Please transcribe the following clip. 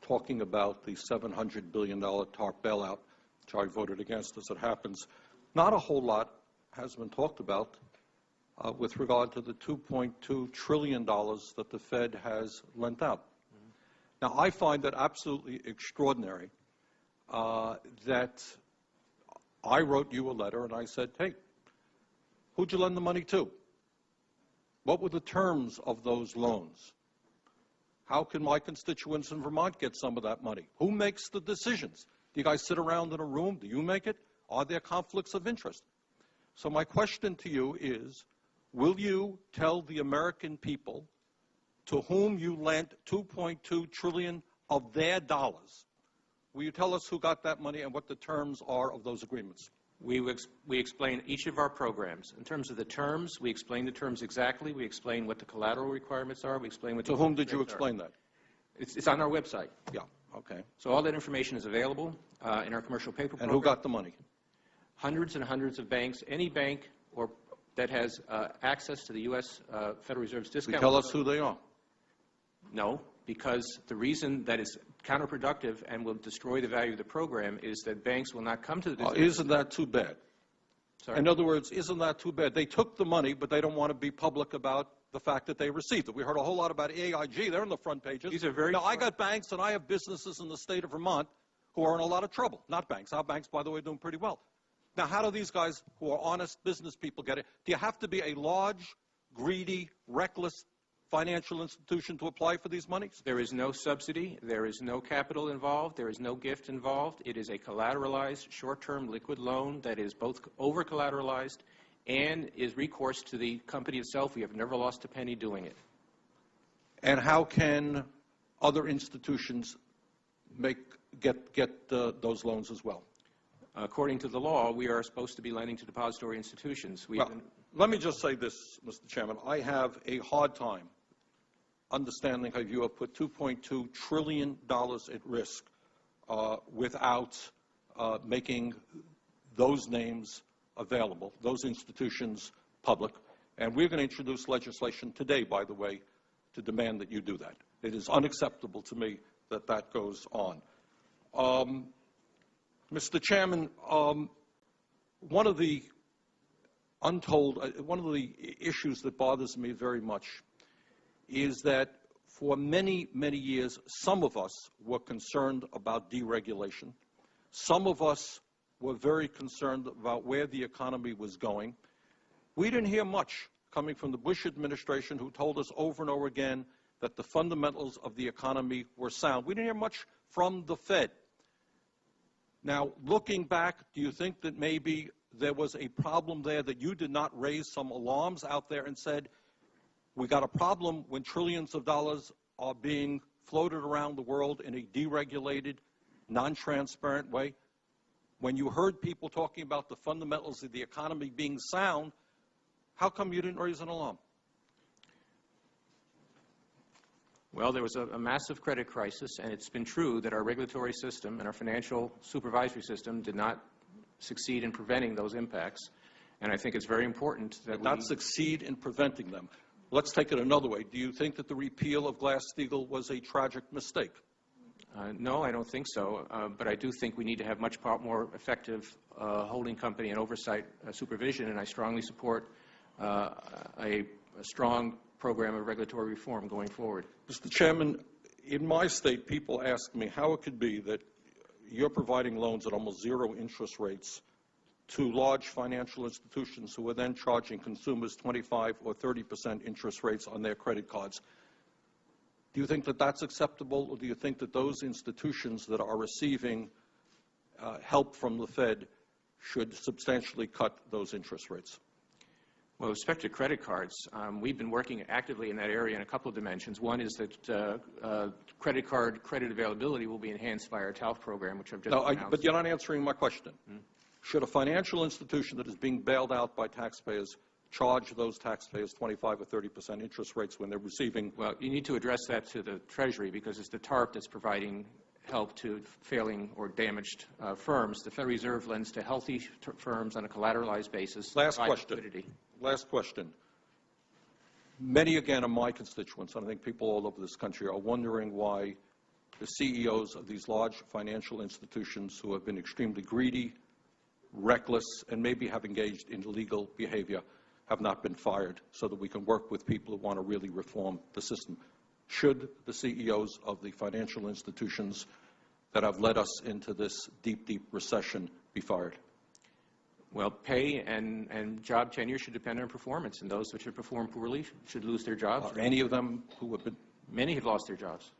talking about the $700 billion TARP bailout, which I voted against as it happens. Not a whole lot has been talked about with regard to the $2.2 trillion that the Fed has lent out. Now, I find that absolutely extraordinary that I wrote you a letter and I said, hey, who'd you lend the money to? What were the terms of those loans? How can my constituents in Vermont get some of that money? Who makes the decisions? Do you guys sit around in a room? Do you make it? Are there conflicts of interest? So my question to you is, will you tell the American people to whom you lent $2.2 trillion of their dollars, will you tell us who got that money and what the terms are of those agreements? We explain each of our programs. In terms of the terms, we explain the terms exactly. We explain what the collateral requirements are. We explain what the... To whom did you explain that? It's on our website. Yeah, okay. So all that information is available in our commercial paper program. And who got the money? Hundreds and hundreds of banks. Any bank or that has access to the U.S. Federal Reserve's discount... Will you tell us who they are? No, because the reason that is counterproductive and will destroy the value of the program is that banks will not come to the... Isn't that too bad? Sorry? In other words, isn't that too bad? They took the money, but they don't want to be public about the fact that they received it. We heard a whole lot about AIG. They're in the front pages. These are very... Now, I got banks and I have businesses in the state of Vermont who are in a lot of trouble. Not banks. Our banks, by the way, are doing pretty well. Now, how do these guys who are honest business people get it? Do you have to be a large, greedy, reckless financial institution to apply for these monies? There is no subsidy. There is no capital involved. There is no gift involved. It is a collateralized, short-term liquid loan that is both over-collateralized and is recourse to the company itself. We have never lost a penny doing it. And how can other institutions get those loans as well? According to the law, we are supposed to be lending to depository institutions. Let me just say this, Mr. Chairman. I have a hard time understanding how you have put $2.2 trillion at risk without making those names available, those institutions public. And we're going to introduce legislation today, by the way, to demand that you do that. It is unacceptable to me that that goes on. Mr. Chairman, one of the issues that bothers me very much is that for many, many years, some of us were concerned about deregulation. Some of us were very concerned about where the economy was going. We didn't hear much coming from the Bush administration, who told us over and over again that the fundamentals of the economy were sound. We didn't hear much from the Fed. Now, looking back, do you think that maybe there was a problem there, that you did not raise some alarms out there and said, we got a problem when trillions of dollars are being floated around the world in a deregulated, non-transparent way? When you heard people talking about the fundamentals of the economy being sound, how come you didn't raise an alarm? Well, there was a massive credit crisis, and it's been true that our regulatory system and our financial supervisory system did not succeed in preventing those impacts. And I think it's very important that we... Not succeed in preventing them. Let's take it another way. Do you think that the repeal of Glass-Steagall was a tragic mistake? No, I don't think so. But I do think we need to have much more effective holding company and oversight supervision, and I strongly support a strong program of regulatory reform going forward. Mr. Chairman, in my state, people ask me how it could be that you're providing loans at almost zero interest rates to large financial institutions who are then charging consumers 25 or 30% interest rates on their credit cards. Do you think that that's acceptable, or do you think that those institutions that are receiving help from the Fed should substantially cut those interest rates? Well, with respect to credit cards, we've been working actively in that area in a couple of dimensions. One is that credit card credit availability will be enhanced by our TALF program, which I've just announced. But you're not answering my question. Should a financial institution that is being bailed out by taxpayers charge those taxpayers 25 or 30% interest rates when they're receiving? Well, you need to address that to the Treasury, because it's the TARP that's providing help to failing or damaged firms. The Federal Reserve lends to healthy firms on a collateralized basis. Last question. Many, again, of my constituents, and I think people all over this country, are wondering why the CEOs of these large financial institutions who have been extremely greedy, reckless, and maybe have engaged in illegal behavior have not been fired, so that we can work with people who want to really reform the system. Should the CEOs of the financial institutions that have led us into this deep, deep recession be fired? Well, pay and job tenure should depend on performance, and those which have performed poorly should lose their jobs. Are any of them who have been... Many have lost their jobs.